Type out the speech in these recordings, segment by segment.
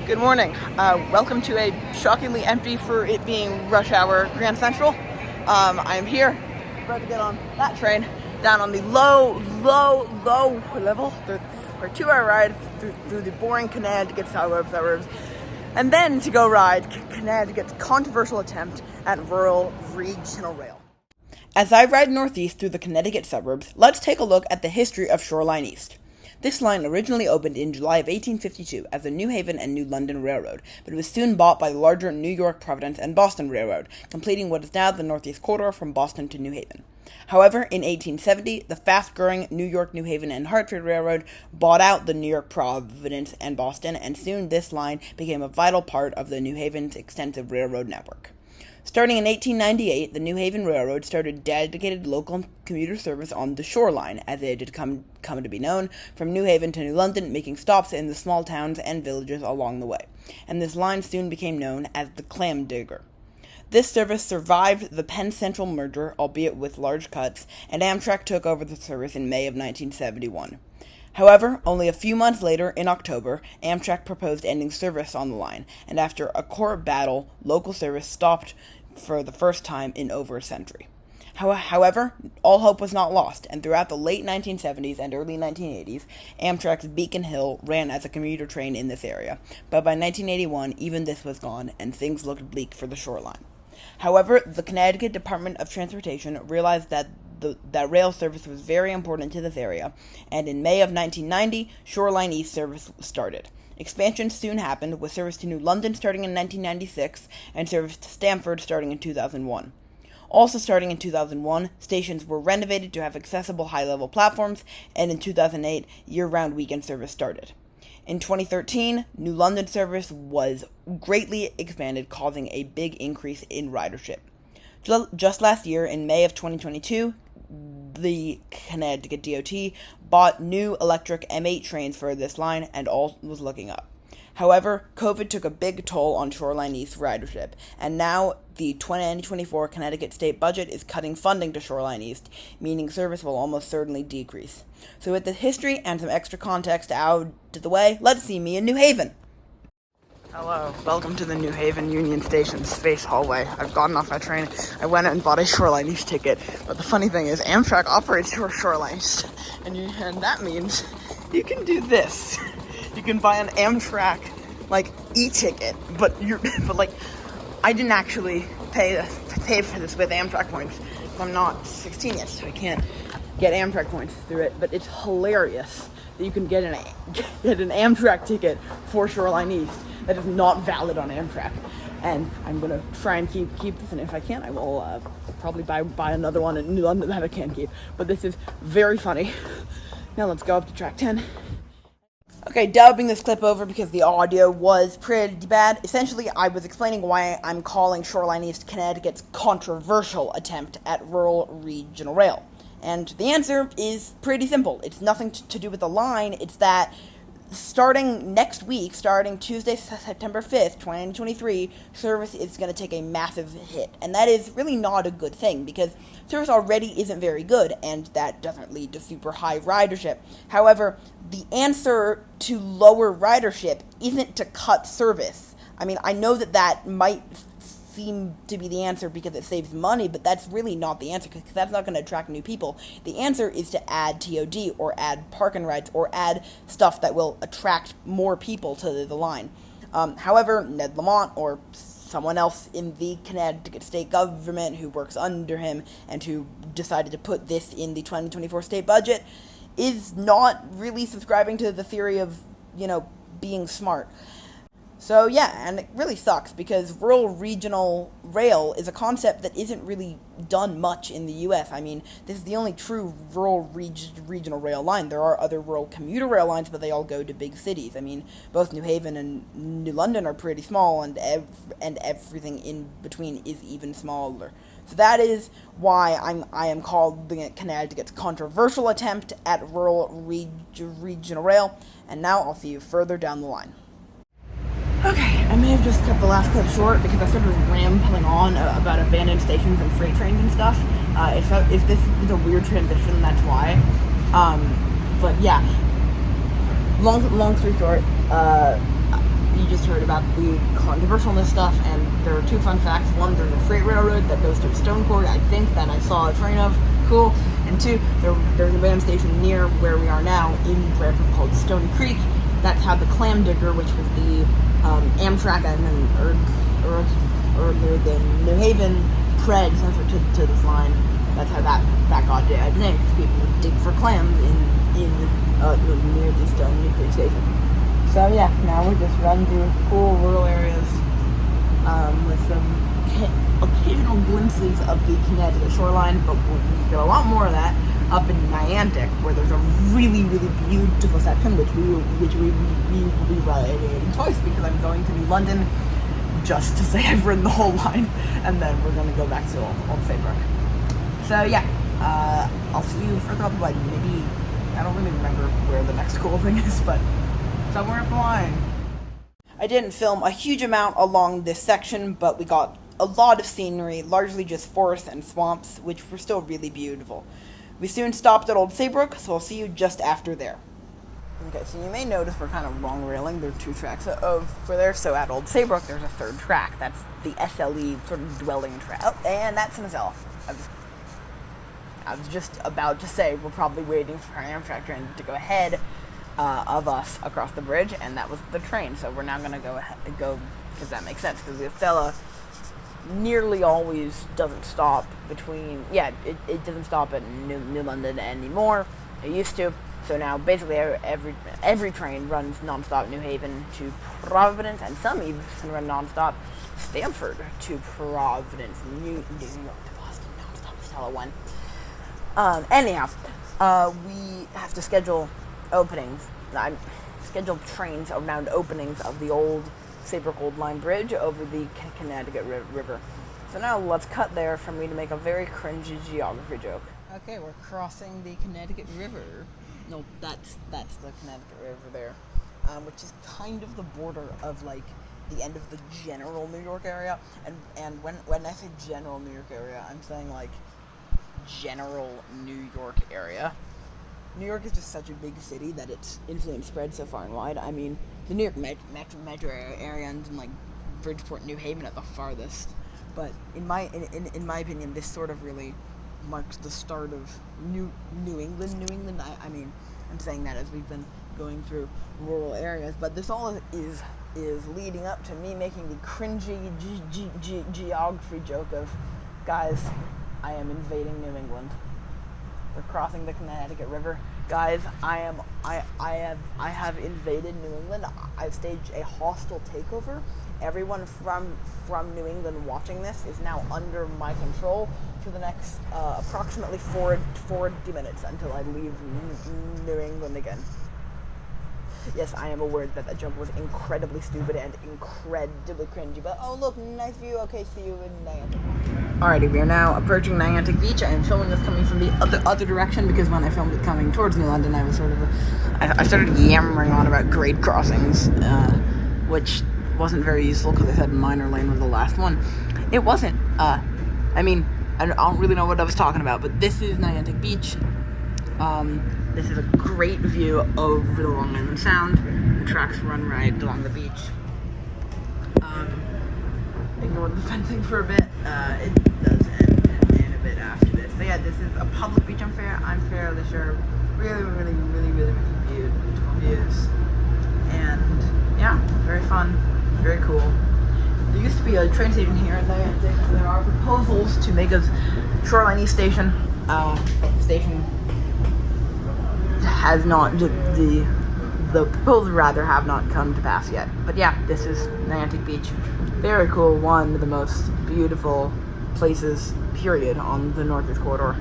Good morning. Welcome to a shockingly empty for it being rush hour Grand Central. I'm here, about to get on that train down on the low level for a 2-hour ride through the boring Connecticut suburbs, and then to go ride Connecticut's controversial attempt at rural regional rail. As I ride northeast through the Connecticut suburbs, let's take a look at the history of Shoreline East. This line originally opened in July of 1852 as the New Haven and New London Railroad, but it was soon bought by the larger New York, Providence, and Boston Railroad, completing what is now the Northeast Corridor from Boston to New Haven. However, in 1870, the fast-growing New York, New Haven, and Hartford Railroad bought out the New York, Providence, and Boston, and soon this line became a vital part of the New Haven's extensive railroad network. Starting in 1898, the New Haven Railroad started dedicated local commuter service on the Shoreline, as it had come to be known, from New Haven to New London, making stops in the small towns and villages along the way, and this line soon became known as the Clam Digger. This service survived the Penn Central merger, albeit with large cuts, and Amtrak took over the service in May of 1971. However, only a few months later, in October, Amtrak proposed ending service on the line, and after a court battle, local service stopped for the first time in over a century. However, all hope was not lost, and throughout the late 1970s and early 1980s, Amtrak's Beacon Hill ran as a commuter train in this area, but by 1981, even this was gone, and things looked bleak for the Shoreline. However, the Connecticut Department of Transportation realized that rail service was very important to this area, and in May of 1990, Shoreline East service started. Expansion soon happened, with service to New London starting in 1996, and service to Stamford starting in 2001. Also starting in 2001, stations were renovated to have accessible high-level platforms, and in 2008, year-round weekend service started. In 2013, New London service was greatly expanded, causing a big increase in ridership. Just last year, in May of 2022, the Connecticut DOT bought new electric M8 trains for this line, and all was looking up. However, COVID took a big toll on Shoreline East ridership, and now the 2024 Connecticut state budget is cutting funding to Shoreline East, meaning service will almost certainly decrease. So with the history and some extra context out of the way, let's see me in New Haven. Hello, welcome to the New Haven Union Station space hallway. I've gotten off my train. I went out and bought a Shoreline East ticket, but the funny thing is Amtrak operates your Shoreline East, and that means you can do this. You can buy an Amtrak e-ticket, but I didn't actually pay for this with Amtrak points. I'm not 16 yet, so I can't get Amtrak points through it. But it's hilarious that you can get an Amtrak ticket for Shoreline East that is not valid on Amtrak. And I'm gonna try and keep this, and if I can, I will probably buy another one in New London that I can keep. But this is very funny. Now let's go up to track 10. Okay, dubbing this clip over because the audio was pretty bad. Essentially, I was explaining why I'm calling Shoreline East Connecticut's controversial attempt at rural regional rail. And the answer is pretty simple. It's nothing to do with the line. It's that starting next week, starting Tuesday, September 5th, 2023, service is going to take a massive hit. And that is really not a good thing, because service already isn't very good, and that doesn't lead to super high ridership. However, the answer to lower ridership isn't to cut service. I mean, I know that might seem to be the answer because it saves money, but that's really not the answer, because that's not going to attract new people. The answer is to add TOD, or add park-and rides, or add stuff that will attract more people to the line. However, Ned Lamont, or someone else in the Connecticut state government who works under him and who decided to put this in the 2024 state budget, is not really subscribing to the theory of, being smart. So yeah, and it really sucks, because rural regional rail is a concept that isn't really done much in the U.S. I mean, this is the only true rural regional rail line. There are other rural commuter rail lines, but they all go to big cities. I mean, both New Haven and New London are pretty small, and everything in between is even smaller. So that is why I am calling it Connecticut's controversial attempt at rural regional rail, and now I'll see you further down the line. Okay, I may have just cut the last clip short because I started rambling on about abandoned stations and freight trains and stuff. If this is a weird transition, that's why. But yeah, long story short, you just heard heard about the controversialness stuff, and there are two fun facts. One, there's a freight railroad that goes to a stone quarry, I think, that I saw a train of. Cool. And two, there's a ram station near where we are now in Branford called Stony Creek. That's how the clam digger, which was the Amtrak and then the New Haven predecessor to this line, that's how that got named. People would dig for clams near the Stony Creek station. So yeah, now we're just running through cool rural areas with some occasional glimpses of the Connecticut shoreline, but we'll get a lot more of that up in Niantic, where there's a really, really beautiful section, which we will be riding twice, because I'm going to New London just to say I've ridden the whole line, and then we're going to go back to Old Saybrook. So yeah, I'll see you further up, like maybe, I don't really remember where the next cool thing is, but somewhere up the line. I didn't film a huge amount along this section, but we got a lot of scenery, largely just forests and swamps, which were still really beautiful. We soon stopped at Old Saybrook, so I'll see you just after there. Okay, so you may notice we're kind of long railing. There are two tracks for there, so at Old Saybrook there's a third track. That's the SLE sort of dwelling track. Oh, and that's an SL. I was just about to say we're probably waiting for our Amtrak train to go ahead of us across the bridge, and that was the train. So we're now going to go because that makes sense, because the Stella nearly always doesn't stop between, it doesn't stop at New London anymore. It used to. So now basically every train runs nonstop New Haven to Providence, and some even run nonstop Stamford to Providence, New York to Boston, nonstop Stella 1. Anyhow, we have to schedule scheduled trains around openings of the Old Saybrook Old Line Bridge over the Connecticut River. So now let's cut there for me to make a very cringy geography joke. Okay, we're crossing the Connecticut River. No, that's the Connecticut River there, which is kind of the border of like the end of the general New York area. And when I say general New York area, I'm saying like general New York area. New York is just such a big city that its influence spreads so far and wide. I mean, the New York metro area ends in like Bridgeport, New Haven at the farthest. But in my opinion, this sort of really marks the start of New England. I mean, I'm saying that as we've been going through rural areas, but this all is leading up to me making the cringy geography joke of, guys, I am invading New England. We're crossing the Connecticut River. Guys, I have invaded New England. I've staged a hostile takeover. Everyone from New England watching this is now under my control for the next approximately 40 minutes until I leave New England again. Yes, I am aware that joke was incredibly stupid and incredibly cringy, but oh look, nice view, okay, see you in Niantic. Alrighty, we are now approaching Niantic Beach. I am filming this coming from the other direction, because when I filmed it coming towards New London, I was I started yammering on about grade crossings, which wasn't very useful, because I said minor lane was the last one. It wasn't. I mean, I don't really know what I was talking about, but this is Niantic Beach. This is a great view over the Long Island Sound. The tracks run right along the beach. Ignore the fencing for a bit. It does end in a bit after this. So yeah, this is a public beach. I'm fairly sure. Really beautiful views. And yeah, very fun, very cool. There used to be a train station here in Niantic. There are proposals to make a Shoreline East station. Station has not, the proposals rather have not come to pass yet. But yeah, this is Niantic Beach. Very cool, one of the most beautiful places, period, on the Northeast Corridor.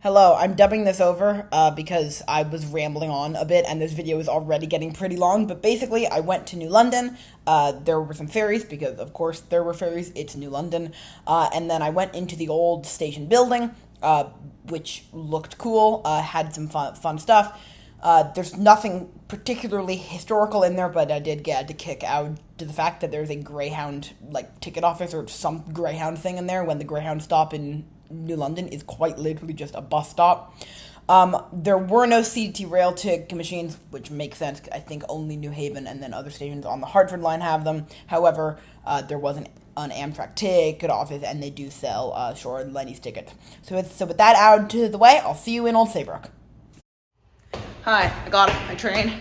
Hello, I'm dubbing this over because I was rambling on a bit and this video is already getting pretty long, but basically I went to New London. There were some ferries, because of course there were ferries, it's New London, and then I went into the old station building, which looked cool, had some fun stuff. There's nothing particularly historical in there, but I did get a kick out to the fact that there's a Greyhound, ticket office or some Greyhound thing in there, when the Greyhound stop in New London is quite literally just a bus stop. There were no CT rail ticket machines, which makes sense. I think only New Haven and then other stations on the Hartford line have them. However, there was an Amtrak ticket office, and they do sell Shore Lenny's tickets. So with that out of the way, I'll see you in Old Saybrook. Hi, I got my train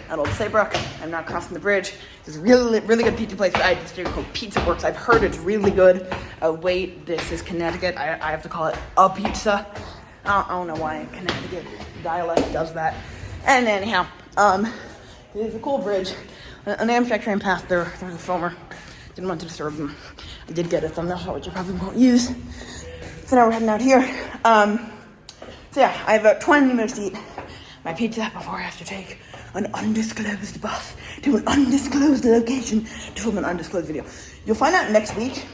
at Old Saybrook. I'm now crossing the bridge. There's a really good pizza place I just called Pizza Works. I've heard it's really good. Wait, this is Connecticut. I have to call it a pizza. I don't know why Connecticut dialect does that. And anyhow, it is a cool bridge. An Amtrak train passed there. There was a filmer. Didn't want to disturb them. I did get a thumbnail shot, which I probably won't use. So now we're heading out here. So yeah, I have about 20 minutes to eat my pizza before I have to take an undisclosed bus to an undisclosed location to film an undisclosed video. You'll find out next week.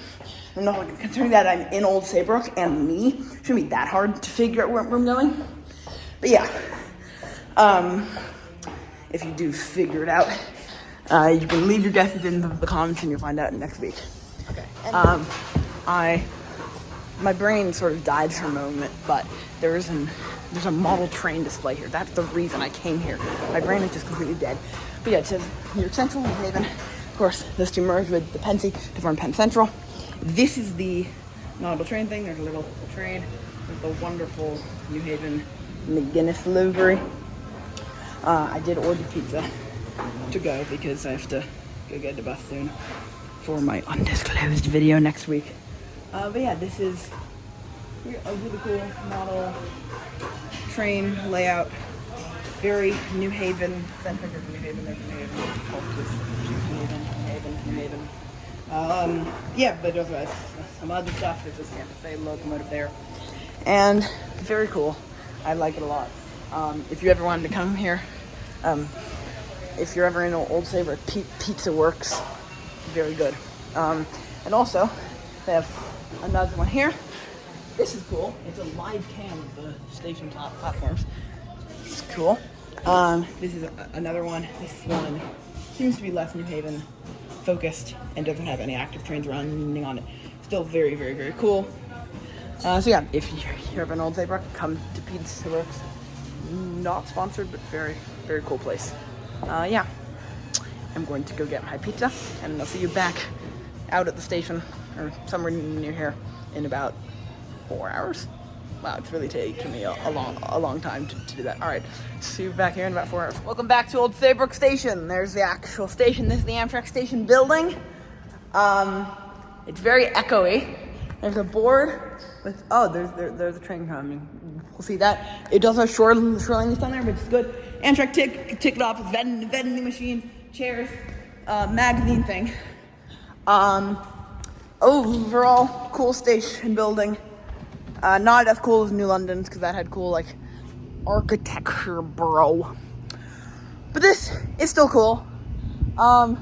And no, considering that I'm in Old Saybrook and me, it shouldn't be that hard to figure out where I'm going. But yeah, if you do figure it out, you can leave your guesses in the comments and you'll find out next week. Okay. My brain sort of died for a moment, but there's a model train display here. That's the reason I came here. My brain is just completely dead. But yeah, it says New York Central, New Haven. Of course, those two merge with the Pensy to form Penn Central. This is the model train thing. There's a little train with the wonderful New Haven McGinnis livery. I did order pizza to go because I have to go get the bus soon for my undisclosed video next week. But yeah, this is a really cool model train layout. Very New Haven centric. There's New Haven, there's New Haven. New Haven. Yeah, but also has some other stuff. There's a Santa Fe locomotive there. And very cool. I like it a lot. If you ever wanted to come here, if you're ever in Old Saybrook, Pizza Works, very good. And also, they have another one here. This is cool. It's a live cam of the station platforms. It's cool. This is another one. This one seems to be less New Haven focused and doesn't have any active trains running on it. Still very, very, very cool. So yeah, if you're ever in Old Saybrook, come to Pizza Works. Not sponsored, but very, very cool place. Yeah, I'm going to go get my pizza, and I'll see you back out at the station or somewhere near here in about 4 hours. Wow, it's really taking me a long time to do that. All right, see you back here in about 4 hours. Welcome back to Old Saybrook Station. There's the actual station. This is the Amtrak station building. It's very echoey. There's a board with, there's a train coming. We'll see that. It does have shore lanes down there, but it's good. Amtrak ticket office, vending machine, chairs, magazine thing. Overall, cool station building. Not as cool as New London's, because that had cool, like, architecture, bro. But this is still cool. I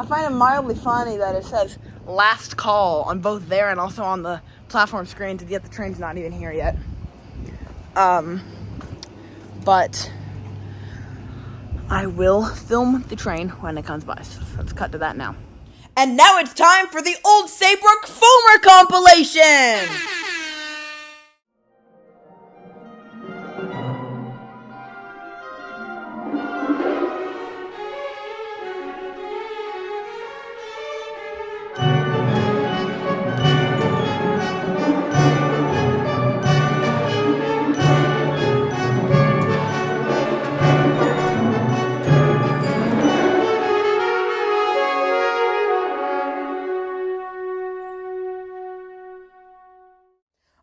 find it mildly funny that it says last call on both there and also on the platform screens, and yet the train's not even here yet. But I will film the train when it comes by. So let's cut to that now. And now it's time for the Old Saybrook Foamer compilation!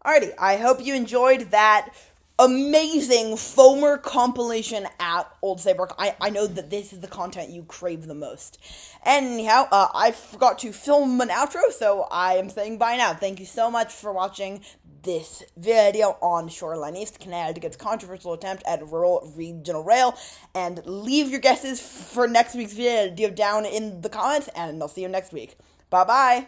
Alrighty, I hope you enjoyed that amazing Foamer compilation at Old Saybrook. I know that this is the content you crave the most. Anyhow, I forgot to film an outro, so I am saying bye now. Thank you so much for watching this video on Shoreline East, Connecticut's controversial attempt at rural regional rail. And leave your guesses for next week's video down in the comments, and I'll see you next week. Bye-bye!